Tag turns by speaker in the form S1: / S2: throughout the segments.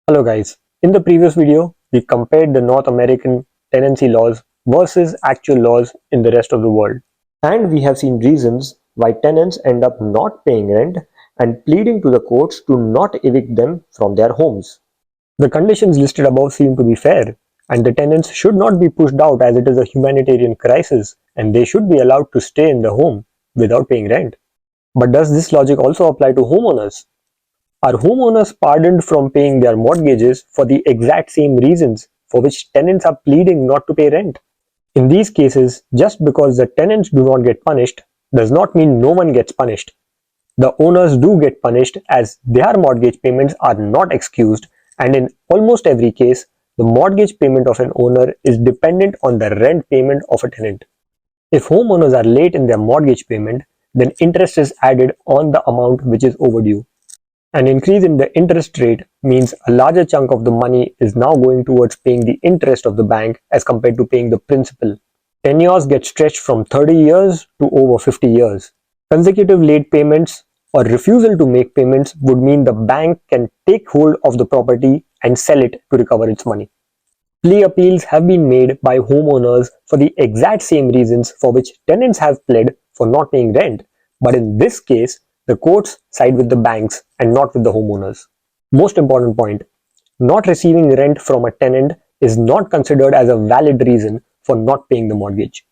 S1: Hello guys, in the previous video we compared the North American tenancy laws versus actual laws in the rest of the world, and we have seen reasons why tenants end up not paying rent and pleading to the courts to not evict them from their homes. The conditions listed above seem to be fair, and the tenants should not be pushed out as it is a humanitarian crisis and they should be allowed to stay in the home without paying rent. But does this logic also apply to homeowners? Are homeowners pardoned from paying their mortgages for the exact same reasons for which tenants are pleading not to pay rent? In these cases, just because the tenants do not get punished does not mean no one gets punished. The owners do get punished as their mortgage payments are not excused, and in almost every case, the mortgage payment of an owner is dependent on the rent payment of a tenant. If homeowners are late in their mortgage payment, then interest is added on the amount which is overdue. An increase in the interest rate means a larger chunk of the money is now going towards paying the interest of the bank as compared to paying the principal. Tenures get stretched from 30 years to over 50 years. Consecutive late payments or refusal to make payments would mean the bank can take hold of the property and sell it to recover its money. Plea appeals have been made by homeowners for the exact same reasons for which tenants have pled for not paying rent, but in this case, the courts side with the banks and not with the homeowners. Most important point, not receiving rent from a tenant is not considered as a valid reason for not paying the mortgage.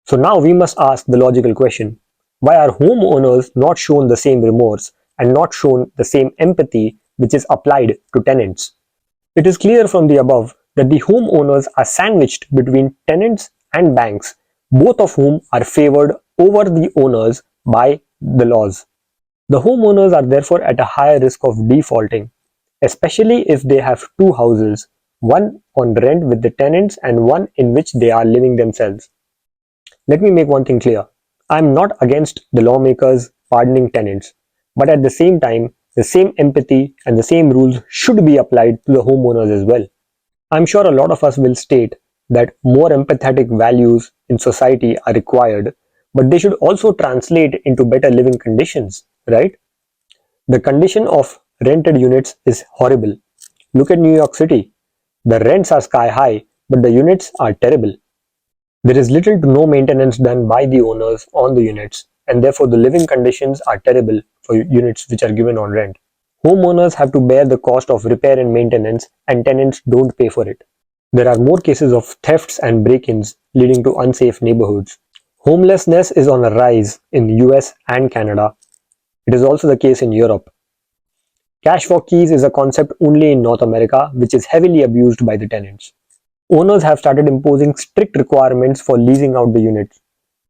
S1: So now we must ask the logical question, why are homeowners not shown the same remorse and not shown the same empathy which is applied to tenants? It is clear from the above that the homeowners are sandwiched between tenants and banks, both of whom are favored over the owners by the laws. The homeowners are therefore at a higher risk of defaulting, especially if they have two houses, one on rent with the tenants and one in which they are living themselves. Let me make one thing clear. I am not against the lawmakers pardoning tenants, but at the same time, the same empathy and the same rules should be applied to the homeowners as well. I'm sure a lot of us will state that more empathetic values in society are required, but they should also translate into better living conditions, right? The condition of rented units is horrible. Look at New York City. The rents are sky high, but the units are terrible. There is little to no maintenance done by the owners on the units, and therefore the living conditions are terrible for units which are given on rent. Homeowners have to bear the cost of repair and maintenance, and tenants don't pay for it. There are more cases of thefts and break-ins leading to unsafe neighborhoods. Homelessness is on a rise in US and Canada. It is also the case in Europe. Cash for keys is a concept only in North America, which is heavily abused by the tenants. Owners have started imposing strict requirements for leasing out the units.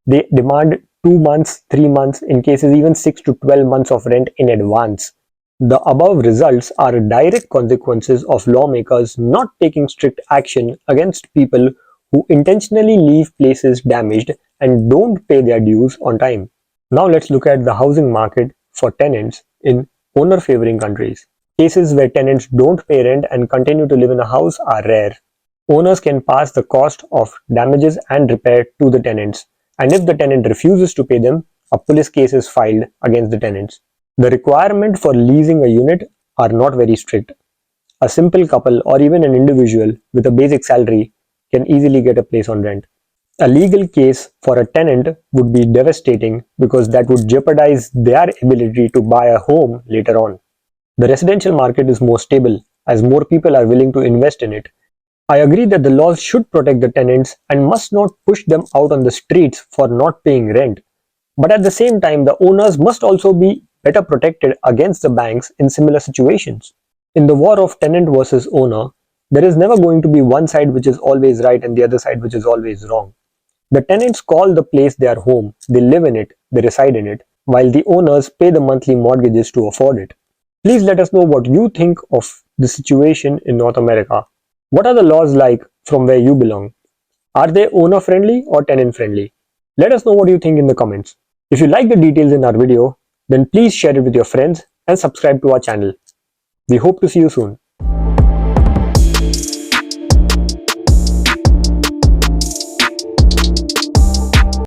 S1: They demand 2 months, 3 months, in cases even 6 to 12 months of rent in advance. The above results are direct consequences of lawmakers not taking strict action against people who intentionally leave places damaged and don't pay their dues on time. Now let's look at the housing market for tenants in owner-favoring countries. Cases where tenants don't pay rent and continue to live in a house are rare. Owners can pass the cost of damages and repair to the tenants, and if the tenant refuses to pay them, a police case is filed against the tenants. The requirement for leasing a unit are not very strict. A simple couple or even an individual with a basic salary can easily get a place on rent. A legal case for a tenant would be devastating because that would jeopardize their ability to buy a home later on. The residential market is more stable as more people are willing to invest in it. I agree that the laws should protect the tenants and must not push them out on the streets for not paying rent. But at the same time, the owners must also be better protected against the banks in similar situations. In the war of tenant versus owner, there is never going to be one side which is always right and the other side which is always wrong. The tenants call the place their home, they live in it, they reside in it, while the owners pay the monthly mortgages to afford it. Please let us know what you think of the situation in North America. What are the laws like from where you belong? Are they owner friendly or tenant friendly? Let us know what you think in the comments. If you like the details in our video, then please share it with your friends and subscribe to our channel. We hope to see you soon.